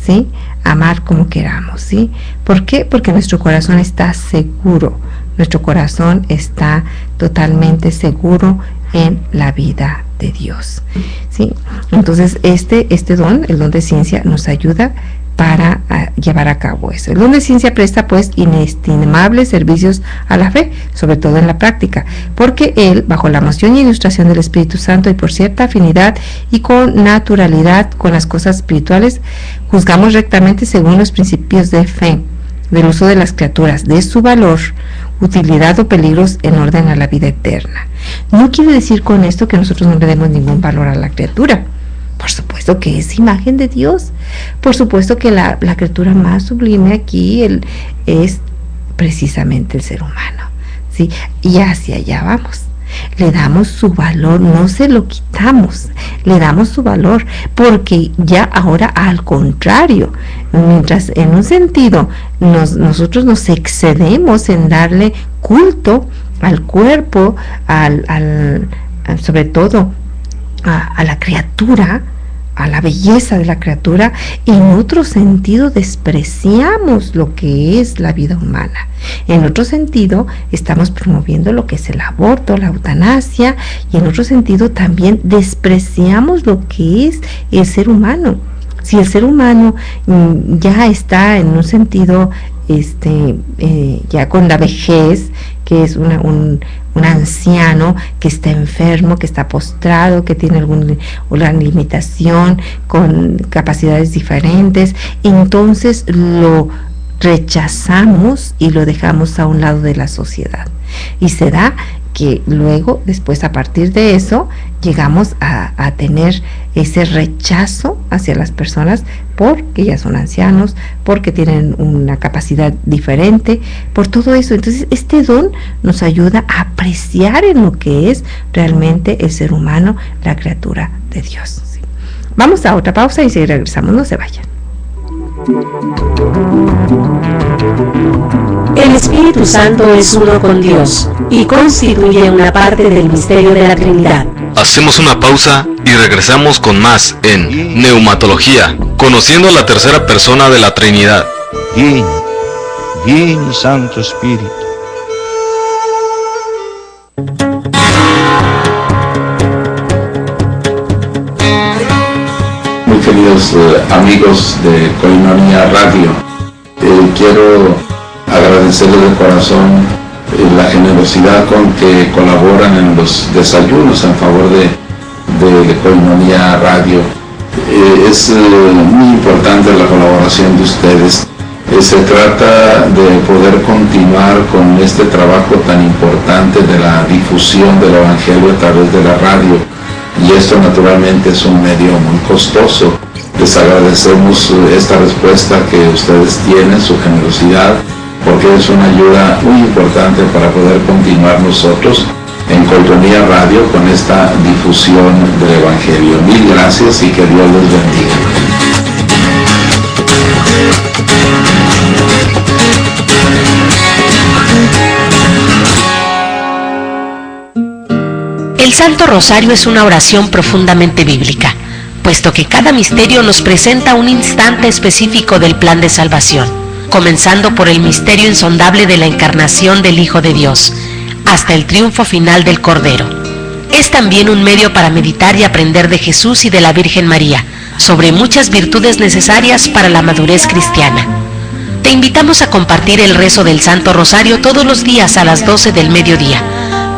¿sí? Amar como queramos, ¿sí? ¿Por qué? Porque nuestro corazón está seguro, nuestro corazón está totalmente seguro en la vida de Dios, ¿sí? Entonces este don, el don de ciencia, nos ayuda para llevar a cabo eso. El don de ciencia presta pues inestimables servicios a la fe, sobre todo en la práctica, porque él, bajo la moción y ilustración del Espíritu Santo y por cierta afinidad y con naturalidad con las cosas espirituales, juzgamos rectamente según los principios de fe, del uso de las criaturas, de su valor, utilidad o peligros en orden a la vida eterna. No quiere decir con esto que nosotros no le demos ningún valor a la criatura. Por supuesto que es imagen de Dios. Por supuesto que la criatura más sublime aquí es precisamente el ser humano, ¿sí? Y hacia allá vamos. Le damos su valor, no se lo quitamos, le damos su valor, porque ya ahora al contrario, mientras en un sentido nosotros nos excedemos en darle culto al cuerpo, sobre todo a la criatura, a la belleza de la criatura, en otro sentido despreciamos lo que es la vida humana. En otro sentido estamos promoviendo lo que es el aborto, la eutanasia, y en otro sentido también despreciamos lo que es el ser humano. Si el ser humano ya está en un sentido ya con la vejez, que es un anciano que está enfermo, que está postrado, que tiene alguna limitación, con capacidades diferentes, entonces lo rechazamos y lo dejamos a un lado de la sociedad. Y se da que luego, después, a partir de eso, llegamos a tener ese rechazo hacia las personas porque ya son ancianos, porque tienen una capacidad diferente, por todo eso. Entonces este don nos ayuda a apreciar en lo que es realmente el ser humano, la criatura de Dios, ¿sí? Vamos a otra pausa y si regresamos, no se vayan. El Espíritu Santo es uno con Dios y constituye una parte del misterio de la Trinidad. Hacemos una pausa y regresamos con más en Neumatología, conociendo a la tercera persona de la Trinidad. vieni Santo Spirito. Muy queridos amigos de Koinonia Radio, quiero agradecerles de corazón la generosidad con que colaboran en los desayunos en favor de Koinonia Radio. Es muy importante la colaboración de ustedes. Se trata de poder continuar con este trabajo tan importante de la difusión del Evangelio a través de la radio, y esto naturalmente es un medio muy costoso. Les agradecemos esta respuesta que ustedes tienen, su generosidad, porque es una ayuda muy importante para poder continuar nosotros en Koinonia Radio con esta difusión del Evangelio. Mil gracias y que Dios les bendiga. El Santo Rosario es una oración profundamente bíblica, puesto que cada misterio nos presenta un instante específico del plan de salvación, comenzando por el misterio insondable de la encarnación del Hijo de Dios, hasta el triunfo final del Cordero. Es también un medio para meditar y aprender de Jesús y de la Virgen María, sobre muchas virtudes necesarias para la madurez cristiana. Te invitamos a compartir el rezo del Santo Rosario todos los días a las 12 del mediodía,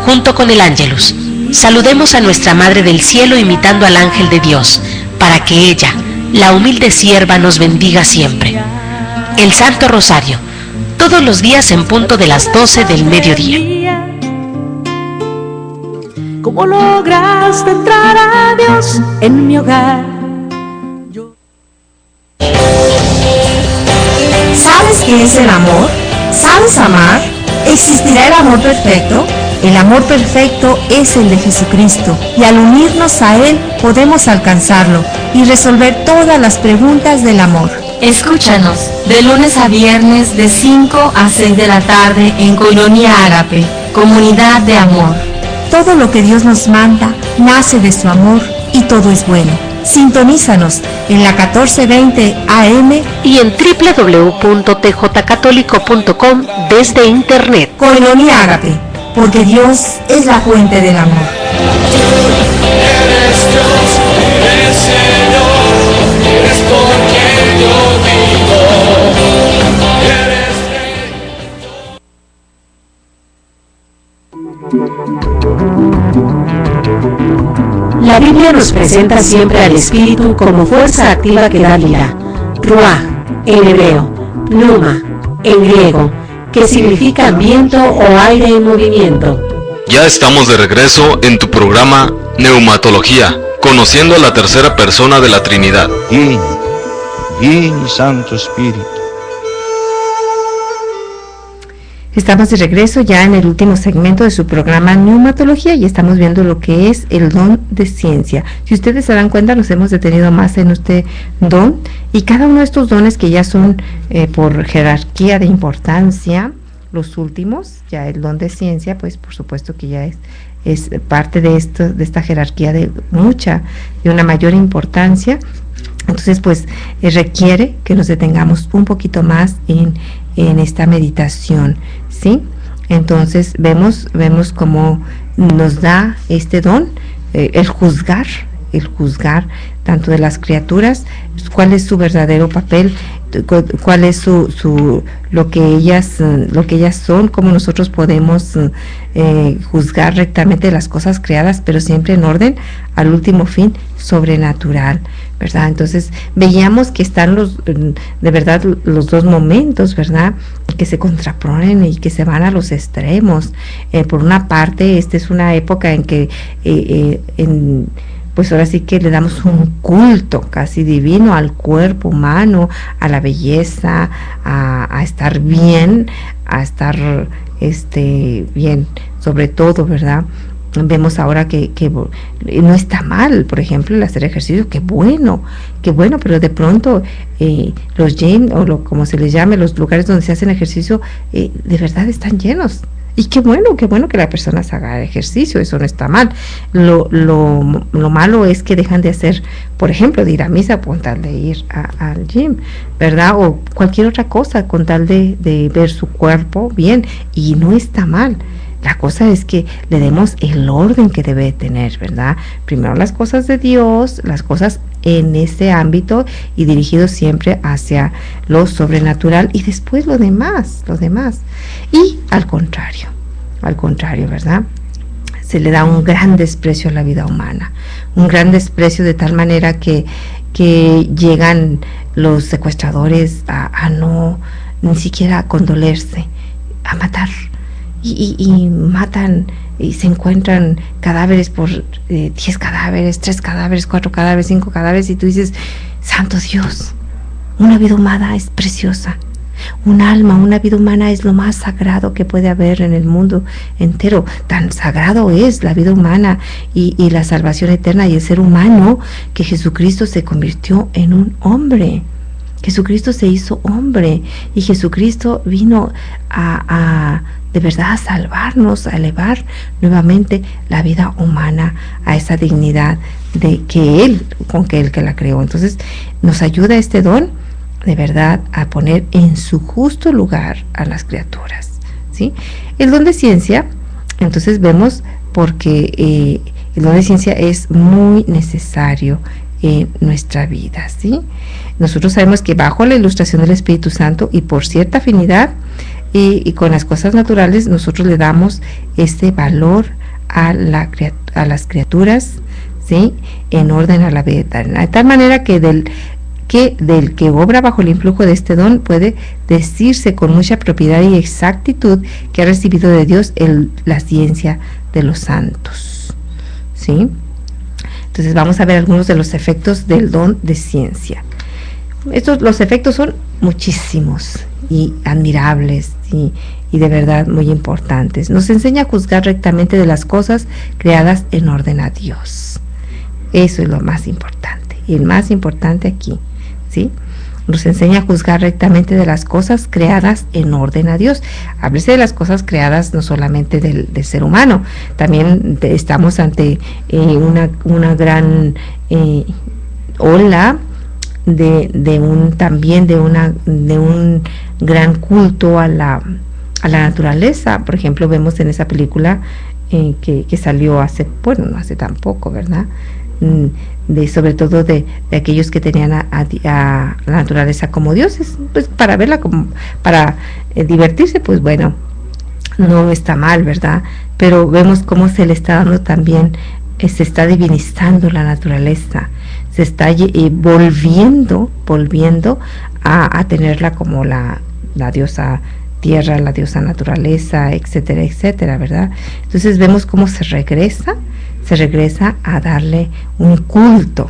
junto con el Ángelus. Saludemos a nuestra Madre del Cielo imitando al ángel de Dios, para que ella, la humilde sierva, nos bendiga siempre. El Santo Rosario, todos los días en punto de las 12 del mediodía. ¿Cómo lograste entrar a Dios en mi hogar? ¿Sabes qué es el amor? ¿Sabes amar? ¿Existirá el amor perfecto? El amor perfecto es el de Jesucristo, y al unirnos a Él podemos alcanzarlo y resolver todas las preguntas del amor. Escúchanos de lunes a viernes de 5 a 6 de la tarde en Koinonia Ágape, Comunidad de Amor. Todo lo que Dios nos manda nace de su amor y todo es bueno. Sintonízanos en la 1420 AM y en www.tjcatólico.com desde internet. Koinonia Ágape, porque Dios es la fuente del amor. Eres Dios, eres Señor, eres por quien yo vivo, La Biblia nos presenta siempre al Espíritu como fuerza activa que da vida. Ruach, en hebreo, pneuma, en griego, que significa viento o aire en movimiento. Ya estamos de regreso en tu programa Neumatología, conociendo a la tercera persona de la Trinidad. Vieni Santo Spirito. Estamos de regreso ya en el último segmento de su programa Neumatología y estamos viendo lo que es el don de ciencia. Si ustedes se dan cuenta, nos hemos detenido más en este don, y cada uno de estos dones que ya son por jerarquía de importancia, los últimos, ya el don de ciencia, pues por supuesto que ya es parte de esto, de esta jerarquía de una mayor importancia. Entonces pues requiere que nos detengamos un poquito más en esta meditación, ¿sí? Entonces vemos cómo nos da este don, el juzgar tanto de las criaturas, cuál es su verdadero papel, cuál es lo que ellas son, cómo nosotros podemos juzgar rectamente las cosas creadas, pero siempre en orden al último fin sobrenatural, ¿verdad? Entonces veíamos que están de verdad los dos momentos, ¿verdad?, que se contraponen y que se van a los extremos. Por una parte, esta es una época en que pues ahora sí que le damos un culto casi divino al cuerpo humano, a la belleza, a estar bien, a estar bien, sobre todo, ¿verdad? Vemos ahora que no está mal, por ejemplo, el hacer ejercicio, qué bueno, pero de pronto los gym, como se les llame, los lugares donde se hacen ejercicio, de verdad están llenos. Y qué bueno que la persona haga ejercicio, eso no está mal. Lo malo es que dejan de hacer, por ejemplo, de ir a misa con tal de ir al gym, ¿verdad? O cualquier otra cosa con tal de ver su cuerpo bien, y no está mal. La cosa es que le demos el orden que debe tener, ¿verdad? Primero las cosas de Dios, las cosas en ese ámbito y dirigido siempre hacia lo sobrenatural, y después lo demás. Y al contrario, ¿verdad? Se le da un gran desprecio a la vida humana, un gran desprecio, de tal manera que llegan los secuestradores a no ni siquiera condolerse, a matar. Y matan, y se encuentran cadáveres por 10 cadáveres, 3 cadáveres, 4 cadáveres, 5 cadáveres, y tú dices, santo Dios, una vida humana es preciosa. Una vida humana es lo más sagrado que puede haber en el mundo entero. Tan sagrado es la vida humana y la salvación eterna y el ser humano, que Jesucristo se convirtió en un hombre. Jesucristo se hizo hombre, y Jesucristo vino de verdad a salvarnos, a elevar nuevamente la vida humana a esa dignidad que Él que la creó. Entonces nos ayuda este don, de verdad, a poner en su justo lugar a las criaturas, ¿sí? El don de ciencia, entonces vemos, porque el don de ciencia es muy necesario en nuestra vida, ¿sí? Nosotros sabemos que bajo la ilustración del Espíritu Santo y por cierta afinidad y con las cosas naturales, nosotros le damos este valor a las criaturas, ¿sí? En orden a la vida eterna, de tal manera que del que obra bajo el influjo de este don puede decirse con mucha propiedad y exactitud que ha recibido de Dios la ciencia de los santos, ¿sí? Entonces vamos a ver algunos de los efectos del don de ciencia. Los efectos son muchísimos y admirables y de verdad muy importantes. Nos enseña a juzgar rectamente de las cosas creadas en orden a Dios. Eso es lo más importante, y el más importante aquí, ¿sí? Nos enseña a juzgar rectamente de las cosas creadas en orden a Dios. Háblese de las cosas creadas no solamente del ser humano, también estamos ante una gran ola de un gran culto a la naturaleza. Por ejemplo, vemos en esa película que salió no hace tampoco, ¿verdad? Sobre todo de aquellos que tenían a la naturaleza como dioses, pues para verla para divertirse, pues bueno, no está mal, ¿verdad? Pero vemos cómo se le está dando también, se está divinizando la naturaleza, se está volviendo a tenerla como la diosa tierra, la diosa naturaleza, etcétera, etcétera, ¿verdad? Entonces vemos cómo se regresa a darle un culto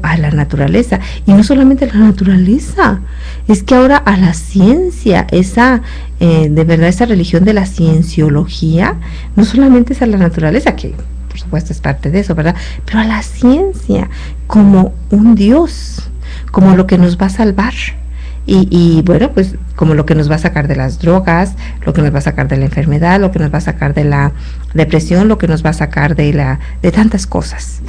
a la naturaleza, y no solamente a la naturaleza, es que ahora a la ciencia, de verdad esa religión de la cienciología, no solamente es a la naturaleza, que por supuesto es parte de eso, ¿verdad? Pero a la ciencia como un Dios, como lo que nos va a salvar. Y bueno, pues como lo que nos va a sacar de las drogas, lo que nos va a sacar de la enfermedad, lo que nos va a sacar de la depresión, lo que nos va a sacar de tantas cosas.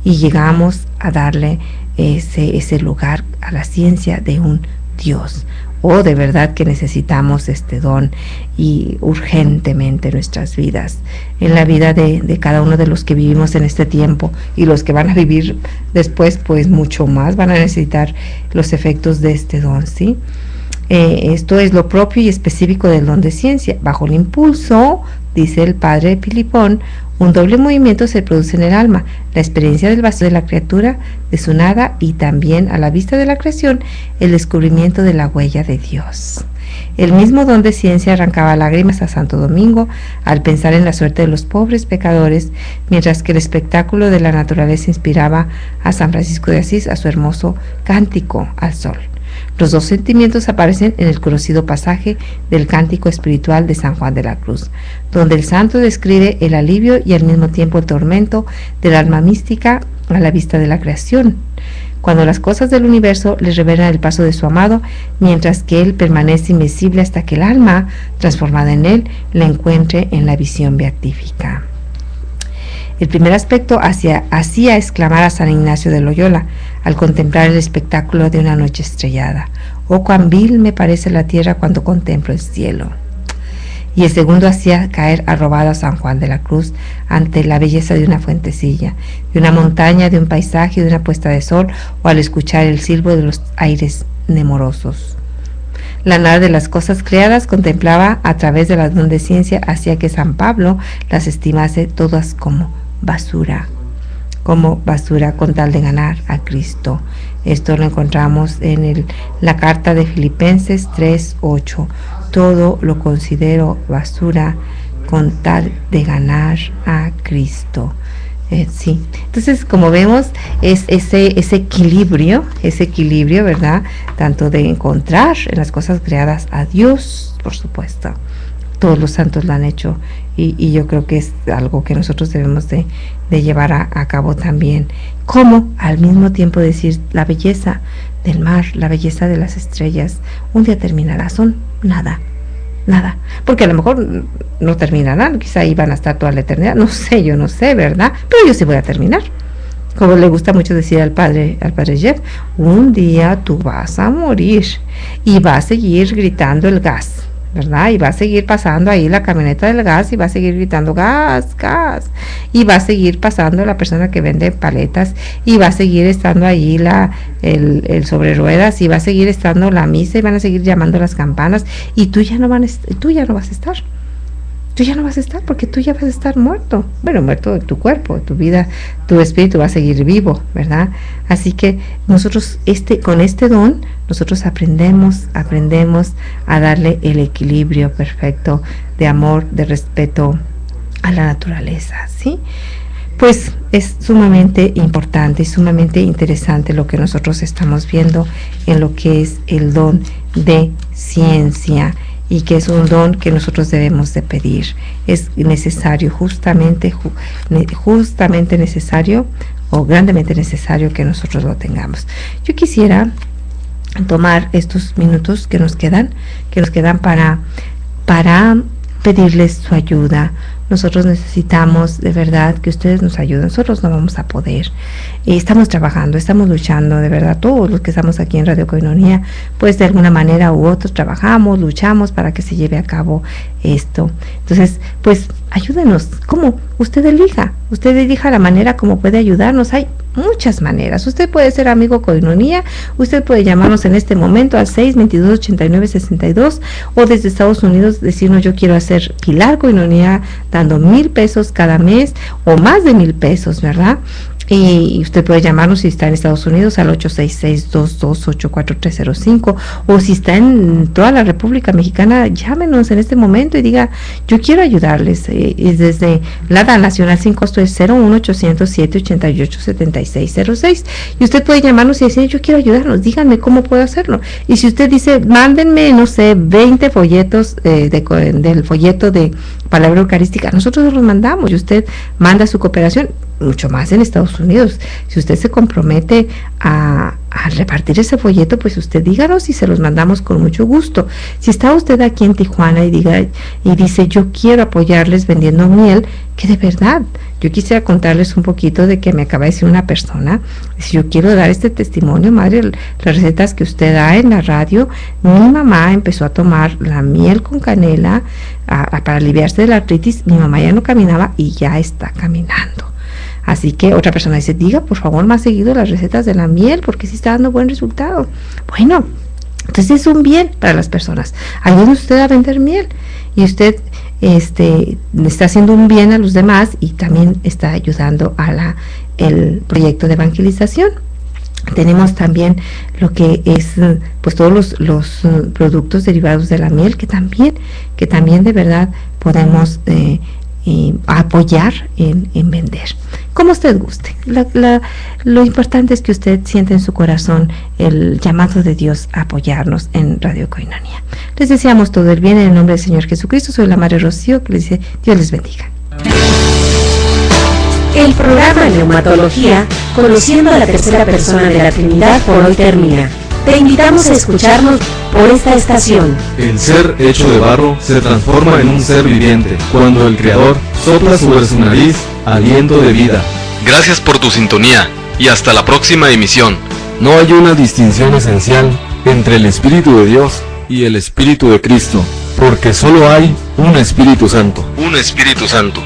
Y llegamos a darle ese lugar a la ciencia de un Dios. De verdad que necesitamos este don, y urgentemente en nuestras vidas, en la vida de cada uno de los que vivimos en este tiempo, y los que van a vivir después, pues mucho más van a necesitar los efectos de este don, ¿sí? Esto es lo propio y específico del don de ciencia. Bajo el impulso, dice el padre Pilipón, un doble movimiento se produce en el alma: la experiencia del vacío de la criatura, de su nada, y también a la vista de la creación, el descubrimiento de la huella de Dios. El mismo don de ciencia arrancaba lágrimas a Santo Domingo al pensar en la suerte de los pobres pecadores, mientras que el espectáculo de la naturaleza inspiraba a San Francisco de Asís a su hermoso Cántico al Sol. Los dos sentimientos aparecen en el conocido pasaje del Cántico Espiritual de San Juan de la Cruz, donde el santo describe el alivio y al mismo tiempo el tormento del alma mística a la vista de la creación. cuando las cosas del universo les revelan el paso de su amado, mientras que él permanece invisible hasta que el alma, transformada en él, la encuentre en la visión beatífica. El primer aspecto hacía exclamar a San Ignacio de Loyola al contemplar el espectáculo de una noche estrellada: «Oh, cuán vil me parece la tierra cuando contemplo el cielo». Y el segundo hacía caer arrobado a San Juan de la Cruz ante la belleza de una fuentecilla, de una montaña, de un paisaje, de una puesta de sol, o al escuchar el silbo de los aires nemorosos. La nada de las cosas creadas contemplaba a través de la don de ciencia, hacía que San Pablo las estimase todas como basura con tal de ganar a Cristo. Esto lo encontramos en la carta de Filipenses 3:8. Todo lo considero basura con tal de ganar a Cristo. Sí. Entonces, como vemos, es ese equilibrio, ¿verdad? Tanto de encontrar en las cosas creadas a Dios, por supuesto. Todos los santos lo han hecho, y yo creo que es algo que nosotros debemos de llevar a cabo también. Como al mismo tiempo decir la belleza del mar, la belleza de las estrellas, un día terminará, son nada, porque a lo mejor no terminarán, quizá ahí van a estar toda la eternidad, yo no sé, ¿verdad? Pero yo sí voy a terminar. Como le gusta mucho decir al padre Jeff, un día tú vas a morir y va a seguir gritando el gas, ¿verdad? Y va a seguir pasando ahí la camioneta del gas y va a seguir gritando gas, gas, y va a seguir pasando la persona que vende paletas, y va a seguir estando ahí el sobre ruedas, y va a seguir estando la misa, y van a seguir llamando las campanas, y tú ya no vas a estar, porque tú ya vas a estar muerto, muerto de tu cuerpo, tu vida, tu espíritu va a seguir vivo, ¿verdad? Así que nosotros con este don, nosotros aprendemos a darle el equilibrio perfecto de amor, de respeto a la naturaleza, ¿sí? Pues es sumamente importante y sumamente interesante lo que nosotros estamos viendo en lo que es el don de ciencia, y que es un don que nosotros debemos de pedir. Es necesario, justamente necesario, o grandemente necesario, que nosotros lo tengamos. Yo quisiera tomar estos minutos que nos quedan para pedirles su ayuda. Nosotros necesitamos de verdad que ustedes nos ayuden. Nosotros no vamos a poder. Estamos trabajando, estamos luchando, de verdad, todos los que estamos aquí en Radio Koinonia, pues de alguna manera u otra trabajamos, luchamos para que se lleve a cabo esto. Entonces, pues ayúdenos. ¿Cómo? Usted elija la manera como puede ayudarnos. Hay muchas maneras. Usted puede ser amigo Koinonia, usted puede llamarnos en este momento al 622-8962, o desde Estados Unidos decirnos: yo quiero hacer Pilar Koinonia dando 1,000 pesos cada mes, o más de 1,000 pesos, ¿verdad? Y usted puede llamarnos si está en Estados Unidos al 866-228-4305, o si está en toda la República Mexicana, llámenos en este momento y diga: yo quiero ayudarles. Desde la nacional sin costo es 01807-887606, y usted puede llamarnos y decir: yo quiero ayudarnos, díganme cómo puedo hacerlo. Y si usted dice: mándenme, no sé, 20 folletos del folleto de palabra eucarística, nosotros los mandamos, y usted manda su cooperación. Mucho más en Estados Unidos, si usted se compromete a repartir ese folleto, pues usted díganos y se los mandamos con mucho gusto. Si está usted aquí en Tijuana y dice: yo quiero apoyarles vendiendo miel, que de verdad, yo quisiera contarles un poquito de que me acaba de decir una persona: si yo quiero dar este testimonio, madre, las recetas que usted da en la radio, mi mamá empezó a tomar la miel con canela para aliviarse de la artritis, mi mamá ya no caminaba y ya está caminando. Así que otra persona dice: diga por favor más seguido las recetas de la miel, porque sí está dando buen resultado. Bueno, entonces es un bien para las personas. Ayude usted a vender miel, y usted está haciendo un bien a los demás, y también está ayudando a el proyecto de evangelización. Tenemos también lo que es pues todos los productos derivados de la miel, que también de verdad podemos apoyar en vender, como usted guste. Lo importante es que usted sienta en su corazón el llamado de Dios a apoyarnos en Radio Koinonia. Les deseamos todo el bien en el nombre del Señor Jesucristo. Soy la Madre Rocío, que les dice: Dios les bendiga. El programa Neumatología, conociendo a la tercera persona de la Trinidad, por hoy termina. Te invitamos a escucharnos por esta estación. El ser hecho de barro se transforma en un ser viviente cuando el Creador sopla sobre su nariz aliento de vida. Gracias por tu sintonía y hasta la próxima emisión. No hay una distinción esencial entre el Espíritu de Dios y el Espíritu de Cristo, porque solo hay un Espíritu Santo. Un Espíritu Santo.